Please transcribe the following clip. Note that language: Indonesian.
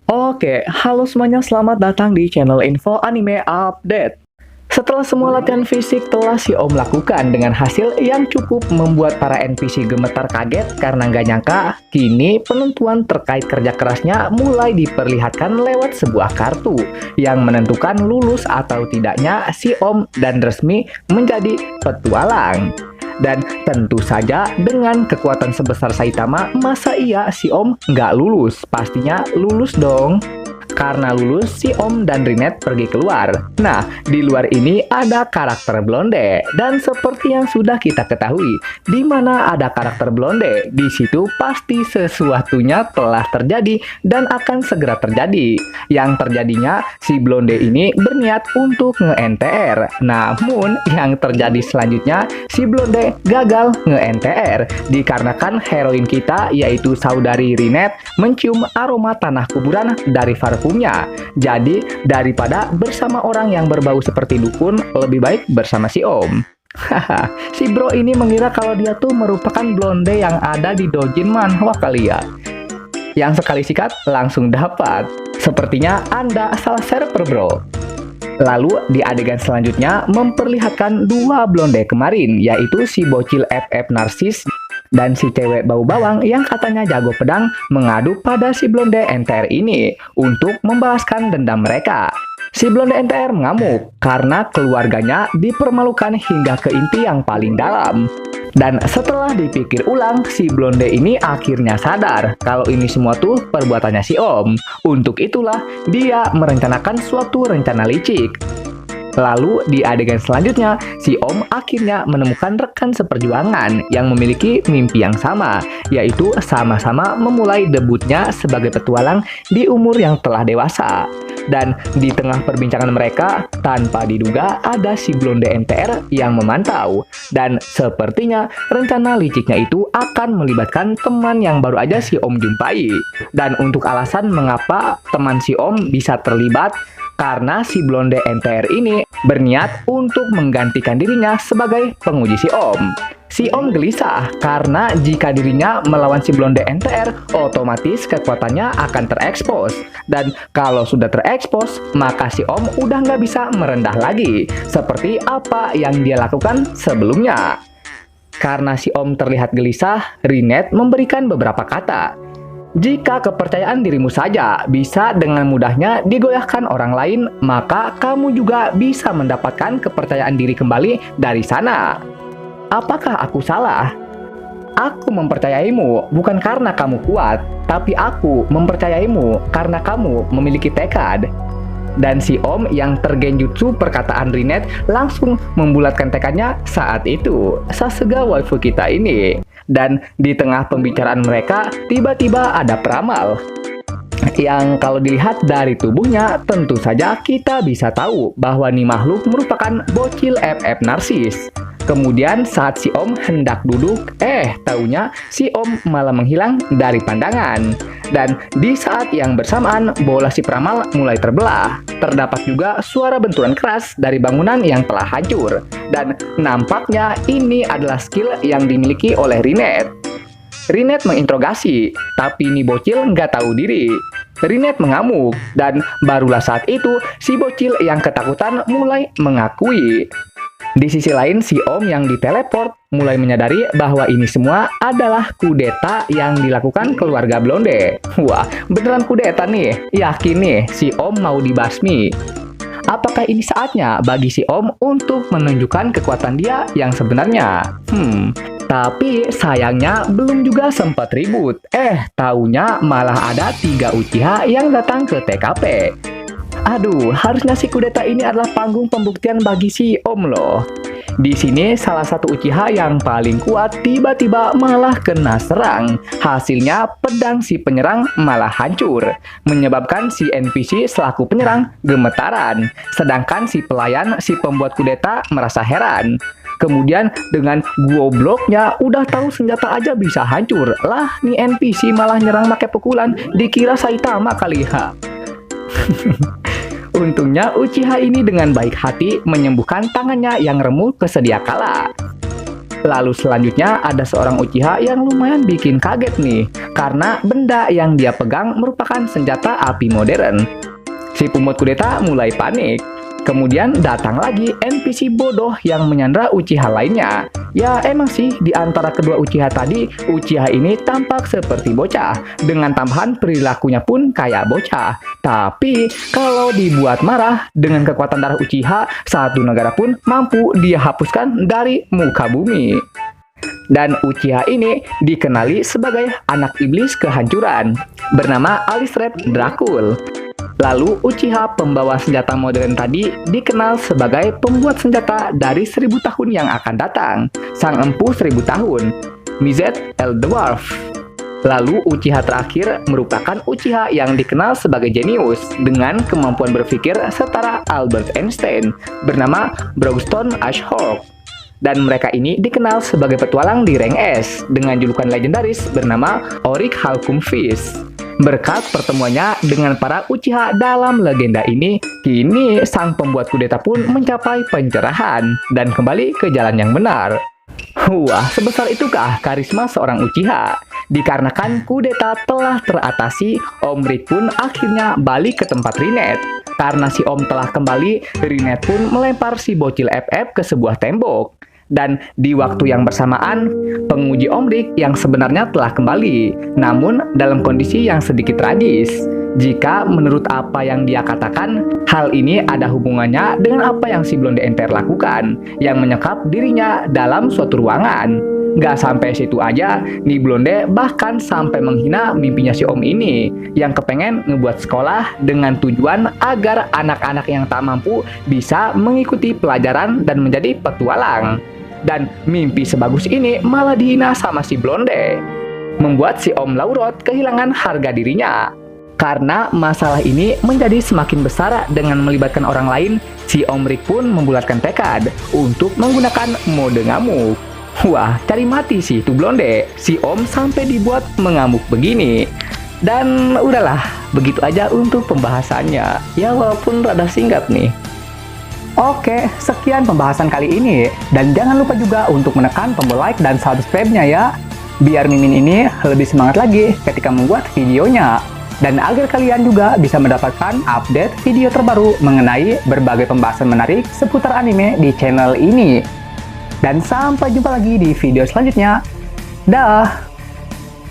Oke, halo semuanya, selamat datang di channel Info Anime Update. Setelah semua latihan fisik telah si Om lakukan dengan hasil yang cukup membuat para NPC gemetar kaget karena nggak nyangka, kini penentuan terkait kerja kerasnya mulai diperlihatkan lewat sebuah kartu yang menentukan lulus atau tidaknya si Om dan resmi menjadi petualang. Dan tentu saja dengan kekuatan sebesar Saitama, masa iya si Om nggak lulus? Pastinya lulus dong. Karena lulus, si Om dan Rinette pergi keluar. Nah, di luar ini ada karakter blonde. Dan seperti yang sudah kita ketahui, di mana ada karakter blonde, di situ pasti sesuatunya telah terjadi dan akan segera terjadi. Yang terjadinya, si blonde ini berniat untuk nge-NTR. Namun, yang terjadi selanjutnya, si blonde gagal nge-NTR. Dikarenakan heroin kita, yaitu saudari Rinette, mencium aroma tanah kuburan dari parfumnya. Jadi, daripada bersama orang yang berbau seperti dukun, lebih baik bersama si Om. Haha, si bro ini mengira kalau dia tuh merupakan blonde yang ada di doujin manhwa kali ya. Yang sekali sikat, langsung dapat. Sepertinya Anda salah server, bro. Lalu, di adegan selanjutnya, memperlihatkan dua blonde kemarin, yaitu si bocil FF Narsis dan si cewek bau bawang yang katanya jago pedang mengadu pada si blonde NTR ini untuk membalaskan dendam mereka. Si blonde NTR mengamuk karena keluarganya dipermalukan hingga ke inti yang paling dalam. Dan setelah dipikir ulang, si blonde ini akhirnya sadar kalau ini semua tuh perbuatannya si Om. Untuk itulah dia merencanakan suatu rencana licik. Lalu di adegan selanjutnya, si Om akhirnya menemukan rekan seperjuangan yang memiliki mimpi yang sama, yaitu sama-sama memulai debutnya sebagai petualang di umur yang telah dewasa. Dan di tengah perbincangan mereka, tanpa diduga ada si blonde NTR yang memantau. Dan sepertinya rencana liciknya itu akan melibatkan teman yang baru aja si Om jumpai. Dan untuk alasan mengapa teman si Om bisa terlibat, karena si blonde NTR ini berniat untuk menggantikan dirinya sebagai penguji si Om. Si Om gelisah karena jika dirinya melawan si blonde NTR, otomatis kekuatannya akan terekspos. Dan kalau sudah terekspos, maka si Om udah nggak bisa merendah lagi, seperti apa yang dia lakukan sebelumnya. Karena si Om terlihat gelisah, Rinette memberikan beberapa kata. Jika kepercayaan dirimu saja bisa dengan mudahnya digoyahkan orang lain, maka kamu juga bisa mendapatkan kepercayaan diri kembali dari sana. Apakah aku salah? Aku mempercayaimu bukan karena kamu kuat, tapi aku mempercayaimu karena kamu memiliki tekad. Dan si Om yang tergenjutsu perkataan Rinette langsung membulatkan tekadnya saat itu. Sasega waifu kita ini. Dan di tengah pembicaraan mereka, tiba-tiba ada peramal. Yang kalau dilihat dari tubuhnya, tentu saja kita bisa tahu bahwa nih makhluk merupakan bocil FF Narsis. Kemudian saat si Om hendak duduk, taunya si Om malah menghilang dari pandangan. Dan di saat yang bersamaan, bola si peramal mulai terbelah. Terdapat juga suara benturan keras dari bangunan yang telah hancur. Dan nampaknya ini adalah skill yang dimiliki oleh Rinette. Rinette menginterogasi, tapi ini bocil nggak tahu diri. Rinette mengamuk, dan barulah saat itu si bocil yang ketakutan mulai mengakui. Di sisi lain, si Om yang diteleport mulai menyadari bahwa ini semua adalah kudeta yang dilakukan keluarga blonde. Wah, beneran kudeta nih. Yakin nih, si Om mau dibasmi. Apakah ini saatnya bagi si Om untuk menunjukkan kekuatan dia yang sebenarnya? Tapi sayangnya belum juga sempat ribut. Taunya malah ada 3 Uchiha yang datang ke TKP. Aduh, harusnya si kudeta ini adalah panggung pembuktian bagi si Om loh. Di sini salah satu Uchiha yang paling kuat tiba-tiba malah kena serang. Hasilnya pedang si penyerang malah hancur, menyebabkan si NPC selaku penyerang gemetaran. Sedangkan si pelayan, si pembuat kudeta merasa heran. Kemudian dengan gobloknya udah tahu senjata aja bisa hancur. Lah, nih NPC malah nyerang pakai pukulan, dikira Saitama kali ya. Untungnya Uchiha ini dengan baik hati menyembuhkan tangannya yang remuk kesedia kala. Lalu selanjutnya ada seorang Uchiha yang lumayan bikin kaget nih, karena benda yang dia pegang merupakan senjata api modern. Si pembuat kudeta mulai panik. Kemudian datang lagi NPC bodoh yang menyandra Uchiha lainnya. Ya emang sih, di antara kedua Uchiha tadi, Uchiha ini tampak seperti bocah, dengan tambahan perilakunya pun kayak bocah. Tapi, kalau dibuat marah, dengan kekuatan darah Uchiha, satu negara pun mampu dia hapuskan dari muka bumi. Dan Uchiha ini dikenali sebagai anak iblis kehancuran, bernama Alisred Dracul. Lalu Uchiha pembawa senjata modern tadi dikenal sebagai pembuat senjata dari 1000 tahun yang akan datang, sang empu 1000 tahun, Mizet El Dwarf. Lalu Uchiha terakhir merupakan Uchiha yang dikenal sebagai jenius dengan kemampuan berpikir setara Albert Einstein, bernama Brauston Ashhawk. Dan mereka ini dikenal sebagai petualang di rank S dengan julukan legendaris bernama Auric Halcum Fist. Berkat pertemuannya dengan para Uchiha dalam legenda ini, kini sang pembuat kudeta pun mencapai pencerahan dan kembali ke jalan yang benar. Wah, sebesar itukah karisma seorang Uchiha? Dikarenakan kudeta telah teratasi, Om Rick pun akhirnya balik ke tempat Rinette. Karena si Om telah kembali, Rinette pun melempar si bocil FF ke sebuah tembok. Dan di waktu yang bersamaan, penguji Om Rick yang sebenarnya telah kembali, namun dalam kondisi yang sedikit tragis. Jika menurut apa yang dia katakan, hal ini ada hubungannya dengan apa yang si Blonde Enter lakukan, yang menyekap dirinya dalam suatu ruangan. Gak sampai situ aja, nih Blonde bahkan sampai menghina mimpinya si Om ini, yang kepengen ngebuat sekolah dengan tujuan agar anak-anak yang tak mampu bisa mengikuti pelajaran dan menjadi petualang. Dan mimpi sebagus ini malah dihina sama si Blonde, membuat si Om Laurot kehilangan harga dirinya. Karena masalah ini menjadi semakin besar dengan melibatkan orang lain, si Om Rick pun membulatkan tekad untuk menggunakan mode ngamuk. Wah, cari mati sih tuh Blonde, si Om sampai dibuat mengamuk begini. Dan udahlah, begitu aja untuk pembahasannya. Ya walaupun rada singkat nih. Oke, sekian pembahasan kali ini. Dan jangan lupa juga untuk menekan tombol like dan subscribe-nya ya. Biar Mimin ini lebih semangat lagi ketika membuat videonya. Dan agar kalian juga bisa mendapatkan update video terbaru mengenai berbagai pembahasan menarik seputar anime di channel ini. Dan sampai jumpa lagi di video selanjutnya. Dah!